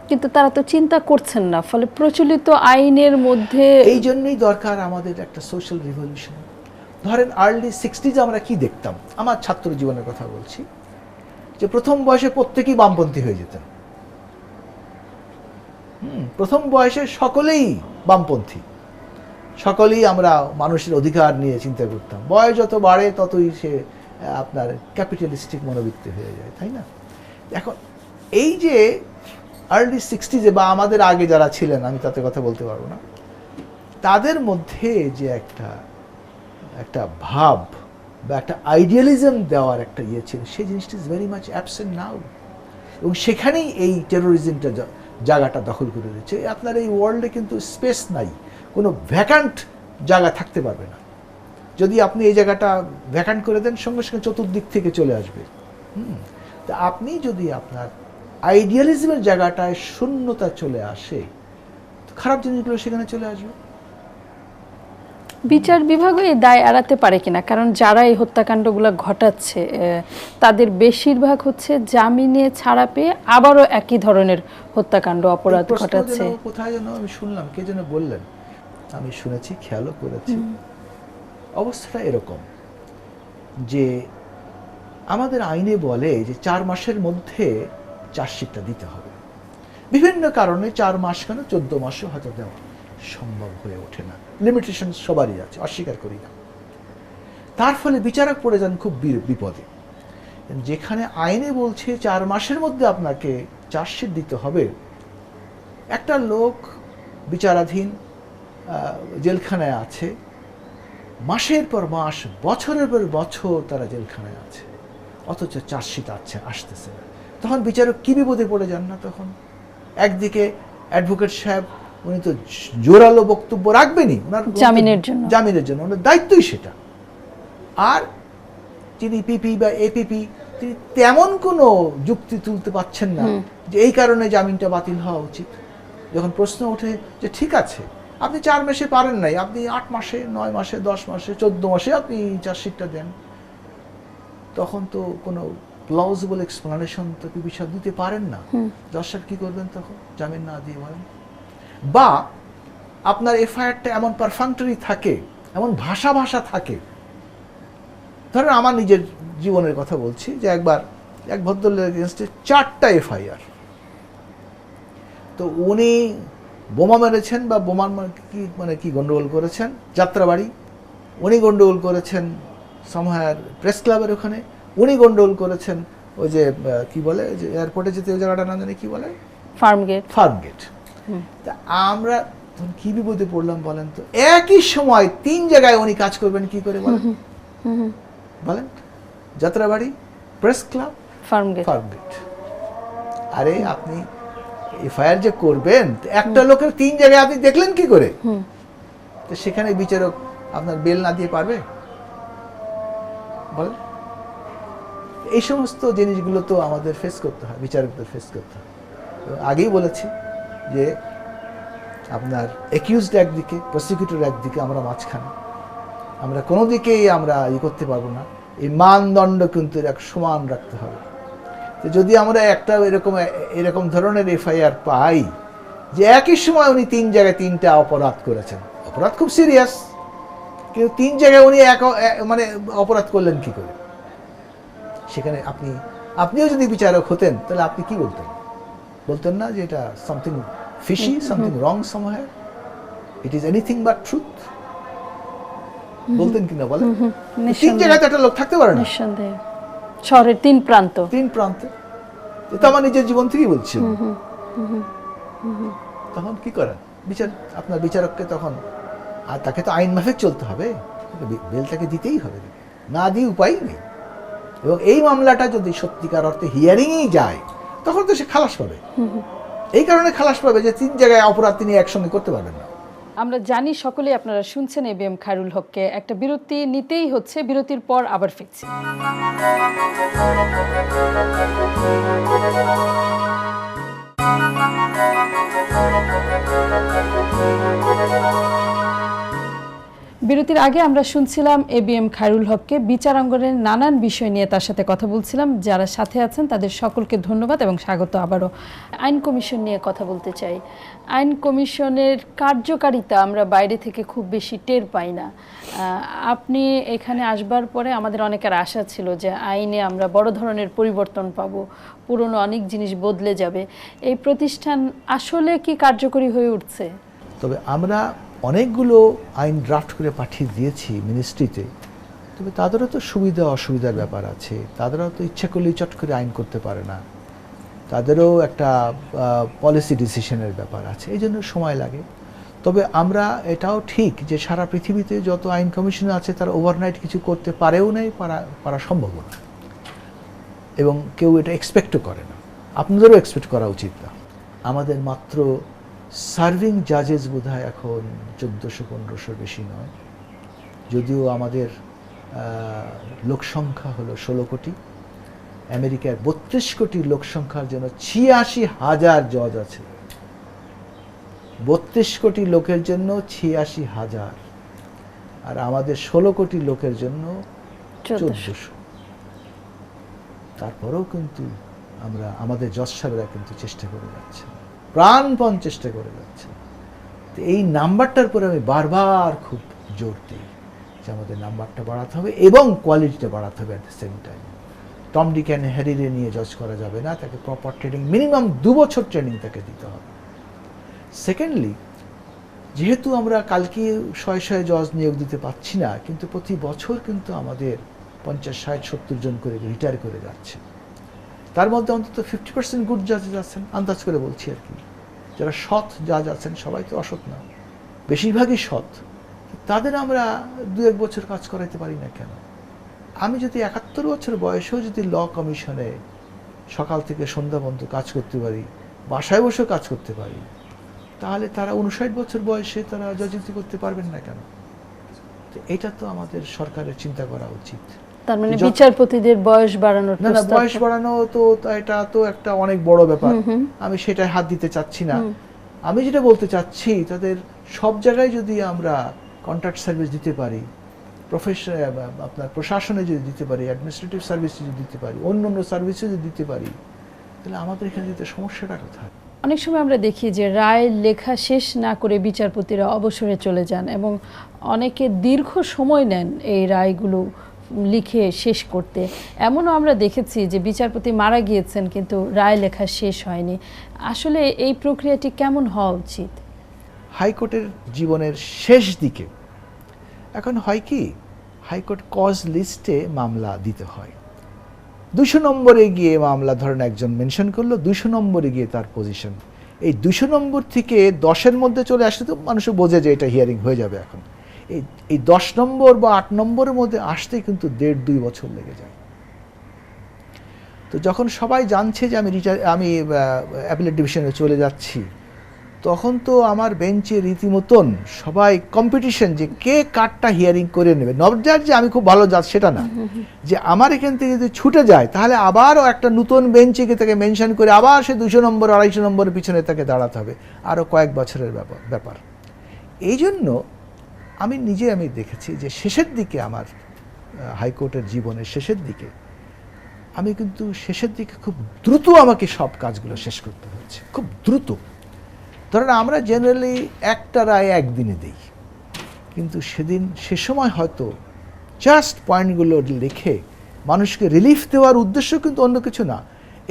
কিন্তু তারা তো চিন্তা করছেন না, ফলে প্রচলিত আইনের মধ্যে। এই জন্যই দরকার আমাদের একটা সোশ্যাল রিভলিউশন। ধরেন আর্লি 60s আমরা কি দেখতাম, আমার ছাত্র জীবনের কথা বলছি, যে প্রথম বয়সে প্রত্যেকেই বামপন্থী হয়ে যেতেন। প্রথম বয়সে সকলেই বামপন্থী, সকলেই আমরা মানুষের অধিকার নিয়ে চিন্তা করতাম। বয়স যত বাড়ে ততই সে আপনার ক্যাপিটালিস্টিক মনোবৃত্তি হয়ে যায়, তাই না? এখন এই যে আর্লি 60s বা আমাদের আগে যারা ছিলেন, আমি তাদের কথা বলতে পারবো না, তাদের মধ্যে যে একটা ভাব বা একটা আইডিয়ালিজম দেওয়ার একটা ইয়ে ছিল, সেই জিনিসটা ইজ ভেরি মাচ অ্যাবসেন্ট নাও। এবং সেখানেই এই টেরোরিজমটা জায়গাটা দখল করে দিচ্ছে। আপনার এই ওয়ার্ল্ডে কিন্তু স্পেস নাই, কোনো ভ্যাকান্ট জায়গা থাকতে পারবে না। যদি আপনি এই জায়গাটা ভ্যাকান্ট করে দেন, সঙ্গে সঙ্গে চতুর্দিক থেকে চলে আসবে। তা আপনি যদি আপনার আইডিয়ালিজমের জায়গাটায় শূন্যতা চলে আসে, খারাপ জিনিসগুলো সেখানে চলে আসবে। বিচার বিভাগও এই দায় এড়াতে পারে কিনা? কারণ যারা এই হত্যাকাণ্ডগুলো ঘটাচ্ছে তাদের বেশিরভাগ হচ্ছে জামিনে ছাড়া পেয়ে আবারও একই ধরনের হত্যাকাণ্ড, অপরাধ ঘটাচ্ছে। কোথায় যেন আমি শুনলাম, কে যেন বললেন, আমি শুনেছি, খেয়ালও করেছি, অবস্থাটা এরকম যে আমাদের আইনে বলে যে 4 মাসের মধ্যে চার্জশিটটা দিতে হবে। বিভিন্ন কারণে 4 মাস কেন 14 মাসও হয়তো দেওয়া সম্ভব হয়ে ওঠে না। লিমিটেশন সবারই আছে, অস্বীকার করি না। তার ফলে বিচারক পড়ে যান খুব বিপদে। যেখানে আইনে বলছে 4 মাসের মধ্যে আপনাকে চার্জশিট দিতে হবে, একটা লোক বিচারাধীন জেলখানায় আছে, মাসের পর মাস, বছরের পর বছর তারা জেলখানায় আছে, অথচ চার্জশিট আসতেছে না। তখন বিচারক কি বিপদে পড়ে যান না তখন? একদিকে অ্যাডভোকেট সাহেব উনি তো জোরালো বক্তব্য রাখবেনই ওনার জামিনের জন্য, ওনার দায়িত্বই সেটা। আর যিনি পিপি বা এপিপি তিনি তেমন কোনো যুক্তি তুলতে পারছেন না যে এই কারণে জামিনটা বাতিল হওয়া উচিত। যখন প্রশ্ন ওঠে যে ঠিক আছে আপনি 4 মাসে পারেন নাই, আপনি 8 মাসে, 9 মাসে, 10 মাসে, 14 মাসে আপনি চার্জশিটটা দেন, তখন তো কোনো প্লাউজিবল এক্সপ্লানেশন তো পিপি সাহেব দিতে পারেন না। জজ সাহেব কি করবেন তখন? জামিন না দিয়ে বলেন। বা আপনার এফআইআরটা এমন পারফাংটরি থাকে, এমন ভাষা থাকে, ধরেন আমার নিজের জীবনের কথা বলছি যে একবার এক ভদ্রলোকের এগেইনস্টে 4টা এফআইআর। তো উনি বোমা মেরেছেন বা বোমার কি গন্ডগোল করেছেন যাত্রাবাড়ি, উনি গন্ডগোল করেছেন সমহার প্রেস ক্লাবের ওখানে, উনি গন্ডগোল করেছেন ওই যে কি বলে যে এয়ারপোর্টে যেতে ওই জায়গাটা না জানি কি বলে, ফার্মগেট। তা আমরা তখন কি বিপদে পড়লাম বলেন তো? একই সময় 3 জায়গায় উনি কাজ করবেন কি করে বলেন? বলেন, যাত্রাবাড়ি, প্রেস ক্লাব, ফার্মগেট। আরে আপনি এফআইআর যে করবেন একটা লোকের 3 জায়গায় আপনি দেখলেন কি করে? তো সেখানে বিচারক আপনার বেল না দিয়ে পারবে বলেন? এই সমস্ত জিনিসগুলো তো আমাদের ফেস করতে হয়, বিচারকদের ফেস করতে হয়। আগেই বলেছি যে আপনার অ্যাকিউজড একদিকে, প্রসিকিউটর একদিকে, আমরা মাঝখানে, আমরা কোনো দিকেই আমরা করতে পারবো না। এই মানদণ্ড কিন্তু এক সমান রাখতে হবে। তো যদি আমরা একটা এরকম ধরনের এফআইআর পাই যে একই সময় উনি 3 জায়গায় 3টা অপরাধ করেছেন, অপরাধ খুব সিরিয়াস, কিন্তু 3 জায়গায় উনি মানে অপরাধ করলেন কি করে? সেখানে আপনিও যদি বিচারক হতেন তাহলে আপনি কি বলতেন না যে এটা something fishy, something wrong সামহার, it is anything but truth, বলতেন কিনা বলেন? 3 জায়গায় একটা লোক থাকতে পারে না, শহরের 3 প্রান্তে। এটা আমার নিজের জীবন থেকেই বলছি। তখন কি করেন আপনার বিচারককে? তখন আর তাকে তো আইন মাফিক চলতে হবে, বেলটাকে দিতেই হবে, না দিয়ে উপায় নেই। এবং এই মামলাটা যদি সত্যিকার অর্থে হিয়ারিংই যায় তখন তো সে খালাস পাবে। এই কারণে খালাস পাবে যে 3 জায়গায় অপরাধ তিনি একসঙ্গে করতে পারবেন না। আমরা জানি সকলেই আপনারা শুনছেন এবিএম খায়রুল হককে। একটা বিরতি নিতেই হচ্ছে, বিরতির পর আবার ফিরছি। বিরতির আগে আমরা শুনছিলাম এবিএম খায়রুল হককে। বিচারাঙ্গনের নানান বিষয় নিয়ে তার সাথে কথা বলছিলাম। যারা সাথে আছেন তাদের সকলকে ধন্যবাদ এবং স্বাগত। আবারও আইন কমিশন নিয়ে কথা বলতে চাই। আইন কমিশনের কার্যকারিতা আমরা বাইরে থেকে খুব বেশি টের পাই না। আপনি এখানে আসবার পরে আমাদের অনেকের আশা ছিল যে আইনে আমরা বড় ধরনের পরিবর্তন পাব, পুরনো অনেক জিনিস বদলে যাবে। এই প্রতিষ্ঠান আসলে কি কার্যকরী হয়ে উঠছে? তবে আমরা অনেকগুলো আইন ড্রাফট করে পাঠিয়ে দিয়েছি মিনিস্ট্রিতে, তবে তাদেরও তো সুবিধা অসুবিধার ব্যাপার আছে। তাদেরও তো ইচ্ছা করলেই চট করে আইন করতে পারে না, তাদেরও একটা পলিসি ডিসিশনের ব্যাপার আছে, এই জন্য সময় লাগে। তবে আমরা এটাও ঠিক যে সারা পৃথিবীতে যত আইন কমিশন আছে তারা ওভারনাইট কিছু করতে পারেও নাই, পারা সম্ভব না, এবং কেউ এটা এক্সপেক্টও করে না। আপনাদেরও এক্সপেক্ট করা উচিত না। আমাদের মাত্র সার্ভিং জাজেস বোধহয় এখন 1400-1500 বেশি নয়, যদিও আমাদের লোক সংখ্যা হলো 16 কোটি। আমেরিকার 32 কোটি লোক সংখ্যার জন্য 86,000 জজ আছে। 32 কোটি লোকের জন্য 86,000, আর আমাদের 16 কোটি লোকের জন্য 1400। তারপরেও কিন্তু আমাদের জজ সাহেবরা কিন্তু চেষ্টা করে যাচ্ছে, প্রাণপণ চেষ্টা করে যাচ্ছে। তো এই নাম্বারটার পরে আমি বারবার খুব জোর দিই যে আমাদের নাম্বারটা বাড়াতে হবে এবং কোয়ালিটিটা বাড়াতে হবে। At the same time Tom Dick and হ্যারিরে নিয়ে জজ করা যাবে না, তাকে প্রপার ট্রেনিং, মিনিমাম 2 বছর ট্রেনিং তাকে দিতে হবে। সেকেন্ডলি, যেহেতু আমরা কালকে 100 জজ নিয়োগ দিতে পারছি না, কিন্তু প্রতি বছর কিন্তু আমাদের 50, 60, 70 জন করে রিটায়ার করে যাচ্ছে। তার মধ্যে অন্তত 50% গুড জাজেস আছেন, আন্দাজ করে বলছি আর কি। যারা সৎ জাজ আছেন, সবাই তো অসৎ না, বেশিরভাগই সৎ। তাদের আমরা 2-1 বছর কাজ করাইতে পারি না কেন? আমি যদি 71 বছর বয়সেও যদি ল কমিশনে সকাল থেকে সন্ধ্যা পর্যন্ত কাজ করতে পারি, বাসায় বসেও কাজ করতে পারি, তাহলে তারা 59 বছর বয়সে তারা জজনিতি করতে পারবেন না কেন? তো এটা তো আমাদের সরকারের চিন্তা করা উচিত। তার মানে বিচারপতিদের বয়স বাড়ানোর না, প্রস্তাব? বয়স বাড়ানো তো এটা তো একটা অনেক বড় ব্যাপার, আমি সেটাই হাত দিতে চাচ্ছি না। আমি যেটা বলতে চাচ্ছি, তাদের সব জায়গায় যদি আমরা কন্ট্রাক্ট সার্ভিস দিতে পারি, আপনার প্রশাসনে যদি দিতে পারি, অ্যাডমিনিস্ট্রেটিভ সার্ভিস যদি দিতে পারি, অন্য সার্ভিসে যদি দিতে পারি, তাহলে আমাদের এখানে দিতে সমস্যাটা কোথায়? অনেক সময় আমরা দেখি যে রায় লেখা শেষ না করে বিচারপতিরা অবসরে চলে যান এবং অনেকে দীর্ঘ সময় নেন এই রায়গুলো লিখে শেষ করতে। এমনও আমরা দেখেছি যে বিচারপতি মারা গিয়েছেন কিন্তু রায় লেখা শেষ হয়নি। আসলে এই প্রক্রিয়াটি কেমন হওয়া উচিত? হাইকোর্টের জীবনের শেষ দিকে এখন হয় কি, হাইকোর্ট কজ লিস্টে মামলা দিতে হয়। 200 নম্বরে গিয়ে মামলা ধরেন একজন মেনশন করলো, 200 নম্বরে গিয়ে তার পজিশন, এই 200 নম্বর থেকে 10-এর মধ্যে চলে আসলে তো মানুষ বোঝে যে এটা হিয়ারিং হয়ে যাবে। এখন এই 10 নম্বর বা 8 নম্বরের মধ্যে আসতে কিন্তু 1.5-2 বছর লেগে যায়। তো যখন সবাই জানছে যে আমি অ্যাপিলেট ডিভিশনে চলে যাচ্ছি, তখন তো আমার বেঞ্চে রীতিমতন সবাই কম্পিটিশন যে কে কারটা হিয়ারিং করে নেবে। নবজাত যে আমি খুব ভালো জাজ সেটা না, যে আমার এখান থেকে যদি ছুটে যায় তাহলে আবারও একটা নতুন বেঞ্চে তাকে মেনশন করে আবার সে 200 নম্বর 250 নম্বরের পিছনে তাকে দাঁড়াতে হবে, আরও কয়েক বছরের ব্যাপার। এই জন্য আমি দেখেছি যে শেষের দিকে আমার হাইকোর্টের জীবনের শেষের দিকে আমি কিন্তু শেষের দিকে খুব দ্রুত আমাকে সব কাজগুলো শেষ করতে হচ্ছে, খুব দ্রুত। ধরেন আমরা জেনারেলি একটা রায় একদিনে দিই, কিন্তু সে সময় হয়তো জাস্ট পয়েন্টগুলো লিখে মানুষকে রিলিফ দেওয়ার উদ্দেশ্য কিন্তু অন্য কিছু না।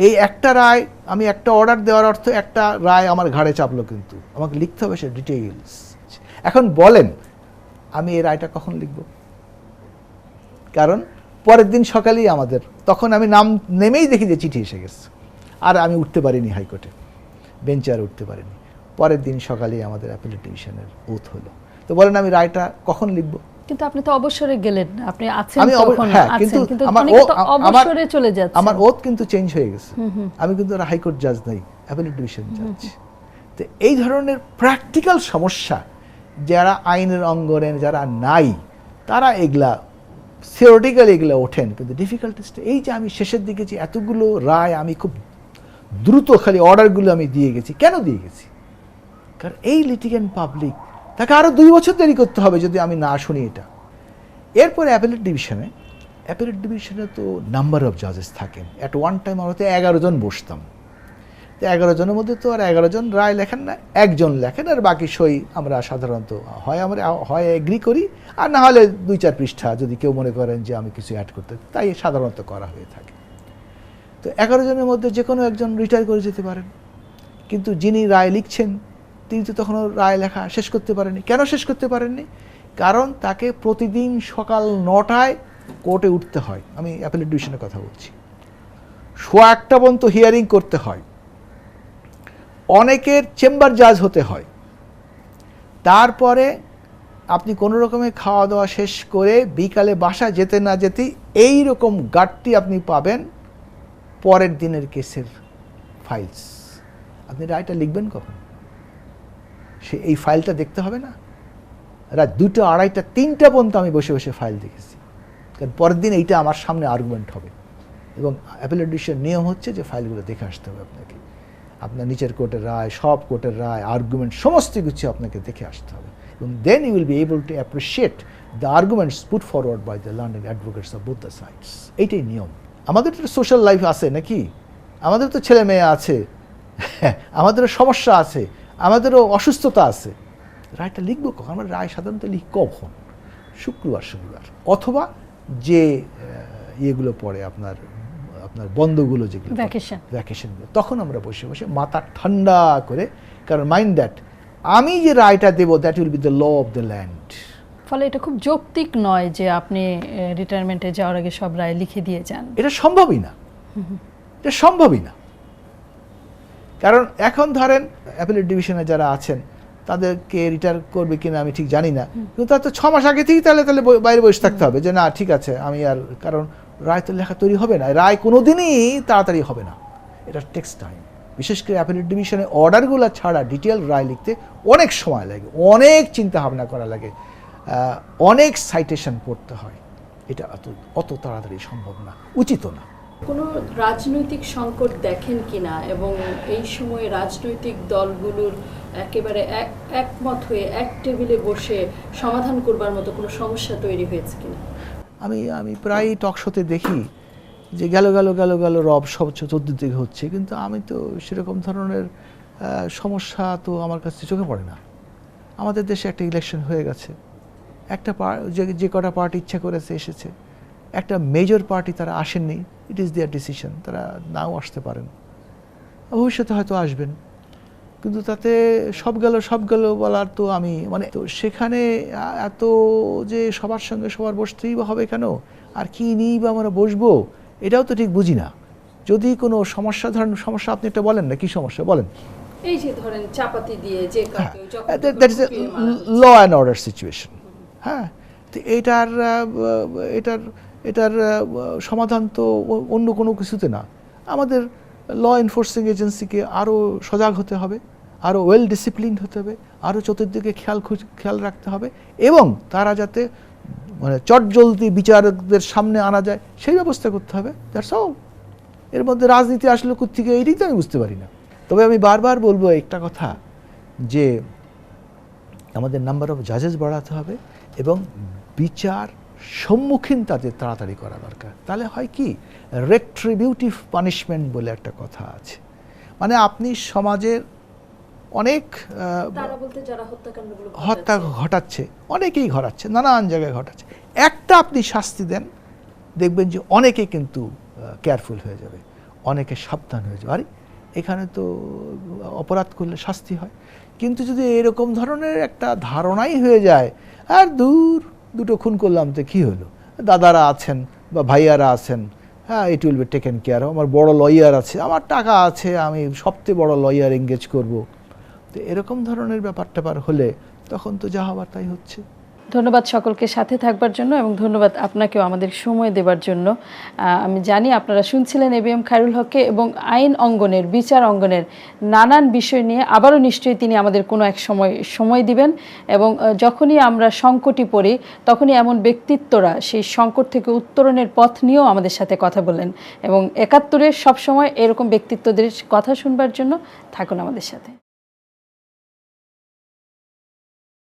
এই একটা রায়, আমি একটা অর্ডার দেওয়ার অর্থ একটা রায় আমার ঘাড়ে চাপলো, কিন্তু আমাকে লিখতে হবে সে ডিটেইলস। এখন বলেন আমি এই রায়টা কখন লিখব? কারণ পরের দিন সকালেই আমাদের, তখন আমি নাম নেমেই দেখি যে চিঠি এসে গেছে, আর আমি উঠতে পারিনি হাইকোর্টে, বেঞ্চে আর উঠতে পারিনি। পরের দিন সকালেই আমাদের অ্যাপিলেট ডিভিশনের ওথ হলো। তো বলেন আমি রায়টা কখন লিখব? কিন্তু আপনি তো অবসরে গেলেন না, আপনি আছেন তখন, হ্যাঁ, কিন্তু অবসরে চলে যাচ্ছে, আমার ওথ কিন্তু চেঞ্জ হয়ে গেছে। আমি কিন্তু হাইকোর্ট জাজ নাই, অ্যাপিলেট ডিভিশন জাজ। তো এই ধরনের প্র্যাকটিক্যাল সমস্যা যারা আইনের অঙ্গনে যারা নাই, তারা এগুলা থিওরিটিক্যালি এগুলো ওঠেন, কিন্তু ডিফিকাল্টিসটা এই যে আমি শেষের দিকে যে এতগুলো রায় আমি খুব দ্রুত খালি অর্ডারগুলো আমি দিয়ে গেছি। কেন দিয়ে গেছি? কারণ এই লিটিগেন্ট পাবলিক, তাকে আরও 2 বছর দেরি করতে হবে যদি আমি না শুনি এটা। এরপরে অ্যাপিলেট ডিভিশনে তো নাম্বার অফ জাজেস থাকেন। অ্যাট ওয়ান টাইম আমরা তো 11 জন বসতাম। তো 11 জনের মধ্যে তো আর 11 জন রায় লেখেন না, একজন লেখেন, আর বাকি সই আমরা সাধারণত হয় এগ্রি করি, আর না হলে 2-4 পৃষ্ঠা যদি কেউ মনে করেন যে আমি কিছু অ্যাড করতে, তাই সাধারণত করা হয়ে থাকে। তো 11 জনের মধ্যে যে কোনো একজন রিটায়ার করে যেতে পারেন, কিন্তু যিনি রায় লিখছেন তিনি তো তখনও রায় লেখা শেষ করতে পারেননি। কেন শেষ করতে পারেননি? কারণ তাকে প্রতিদিন সকাল 9টায় কোর্টে উঠতে হয়। আমি অ্যাপিলেট ডিভিশনের কথা বলছি। 1:15 পর্যন্ত হিয়ারিং করতে হয়, অনেকের চেম্বার জাজ হতে হয়, তারপরে আপনি কোনো রকমের খাওয়া দাওয়া শেষ করে বিকালে বাসা যেতে না যেতেই এই রকম গাড়তি আপনি পাবেন পরের দিনের কেসের ফাইলস। আপনি রায়টা লিখবেন কখন? সে এই ফাইলটা দেখতে হবে না? রাত 2টা, 2:30, 3টা পর্যন্ত আমি বসে বসে ফাইল দেখেছি, কারণ পরের দিন এইটা আমার সামনে আর্গুমেন্ট হবে। এবং অ্যাপিলেট ডিভিশনের নিয়ম হচ্ছে যে ফাইলগুলো দেখে আসতে হবে আপনাকে, আপনার নিচের কোর্টের রায়, সব কোর্টের রায়, আর্গুমেন্ট সমস্ত কিছু আপনাকে দেখে আসতে হবে। এবং then you will be able to appreciate the arguments put forward by the learned advocates of both the sides. এইটাই নিয়ম। আমাদের তো সোশ্যাল লাইফ আছে নাকি? আমাদের তো ছেলে মেয়ে আছে, আমাদেরও সমস্যা আছে, আমাদেরও অসুস্থতা আছে। রায়টা লিখবো কখন? আমরা রায় সাধারণত লিখি কখন? শুক্রবার, শনিবার, অথবা যে ইয়েগুলো পড়ে আপনার বন্ধগুলো যেগুলো ভ্যাকেশনগুলো, তখন আমরা বসে বসে মাথা ঠান্ডা করে, কারণ মাইন্ড দ্যাট আমি যে রায়টা দেবো that will be the law of the land. ফলে এটা খুব যৌক্তিক নয় যে আপনি রিটায়ারমেন্টে যাওয়ার আগে সব রায় লিখে দিয়ে যান। এটা সম্ভবই না, এটা সম্ভবই না। কারণ এখন ধরেন অ্যাপিলেট ডিভিশনে যারা আছেন তাদেরকে রিটায়ার করবে কিনা আমি ঠিক জানি না, কিন্তু তার তো 6 মাস আগে থেকেই তাহলে বাইরে বসে থাকতে হবে যে না ঠিক আছে আমি আর, কারণ রায় তো লেখা তৈরি হবে না, রায় কোনোদিনই তাড়াতাড়ি হবে না, এটা টেক্স টাইম। বিশেষ করে অ্যাপিলেট ডিভিশনে অর্ডারগুলো ছাড়া ডিটেল রায় লিখতে অনেক সময় লাগে, অনেক চিন্তা ভাবনা করা লাগে, অনেক সাইটেশন পড়তে হয়, এটা অত তাড়াতাড়ি সম্ভব না, উচিত না। কোনো রাজনৈতিক সংকট দেখেন কিনা এবং এই সময়ে রাজনৈতিক দলগুলোর একেবারে একমত হয়ে এক টেবিলে বসে সমাধান করবার মতো কোনো সমস্যা তৈরি হয়েছে কিনা? আমি প্রায় টক শোতে দেখি যে গেল রব সব চতুর্দিকে হচ্ছে, কিন্তু আমি তো সেরকম ধরনের সমস্যা তো আমার কাছে চোখে পড়ে না। আমাদের দেশে একটা ইলেকশন হয়ে গেছে, একটা যে কটা পার্টি ইচ্ছা করেছে এসেছে, একটা মেজর পার্টি তারা আসেননি, ইট ইজ দেয়ার ডিসিশন, তারা নাও আসতে পারেন, ভবিষ্যতে হয়তো আসবেন, কিন্তু তাতে সব গেল বলার তো আমি মানে তো সেখানে এত যে সবার সঙ্গে সবার বসতেই বা হবে কেন, আর কি নিয়েই বা আমরা বসবো, এটাও তো ঠিক বুঝি না। যদি কোনো সমস্যা, ধরেন সমস্যা আপনি একটা বলেন না, কি সমস্যা বলেন? এই যে ধরেন চাপাতি দিয়ে যে that is a law and order situation. হ্যাঁ, তো এটার সমাধান তো অন্য কোনো কিছুতে না। আমাদের ল এনফোর্সিং এজেন্সিকে আরও সজাগ হতে হবে, আরও ওয়েল ডিসিপ্লিনড হতে হবে, আরও চতুর্দিকে খেয়াল রাখতে হবে, এবং তারা যাতে মানে চটজলদি বিচারকদের সামনে আনা যায় সেই ব্যবস্থা করতে হবে। That's all. এর মধ্যে রাজনীতি আসলে কোত্থেকে, এটাই তো আমি বুঝতে পারি না। তবে আমি বারবার বলবো একটা কথা, যে আমাদের নাম্বার অফ জাজেস বাড়াতে হবে এবং বিচার সম্মুখীন তাদের তাড়াতাড়ি করা দরকার। তাহলে হয় কি, রেট্রিবিউটিভ পানিশমেন্ট বলে একটা কথা আছে, মানে আপনি সমাজের অনেক হত্যা ঘটাচ্ছে, অনেকেই ঘটাচ্ছে, নানান জায়গায় ঘটাচ্ছে, একটা আপনি শাস্তি দেন, দেখবেন যে অনেকে কিন্তু কেয়ারফুল হয়ে যাবে, অনেকে সাবধান হয়ে যাবে, আরে এখানে তো অপরাধ করলে শাস্তি হয়। কিন্তু যদি এরকম ধরনের একটা ধারণাই হয়ে যায়, আর দুটো খুন করলাম তো কী হলো, দাদারা আছেন বা ভাইয়ারা আছেন, হ্যাঁ it will be taken care, আমার বড় লয়ার আছে, আমার টাকা আছে, আমি সবচেয়ে বড় লয়ার এঙ্গেজ করব, তো এরকম ধরনের ব্যাপার হলে তখন তো যা হবার তাই হচ্ছে। ধন্যবাদ সকলকে সাথে থাকবার জন্য এবং ধন্যবাদ আপনাকেও আমাদের সময় দেবার জন্য। আমি জানি আপনারা শুনছিলেন এবিএম খায়রুল হককে, এবং আইন অঙ্গনের, বিচার অঙ্গনের নানান বিষয় নিয়ে আবারও নিশ্চয়ই তিনি আমাদের কোনো এক সময় দিবেন, এবং যখনই আমরা সংকটে পড়ি তখনই এমন ব্যক্তিত্বরা সেই সংকট থেকে উত্তরণের পথ নিয়েও আমাদের সাথে কথা বলেন, এবং ৭১-এ সবসময় এরকম ব্যক্তিত্বদের কথা শুনবার জন্য থাকুন আমাদের সাথে।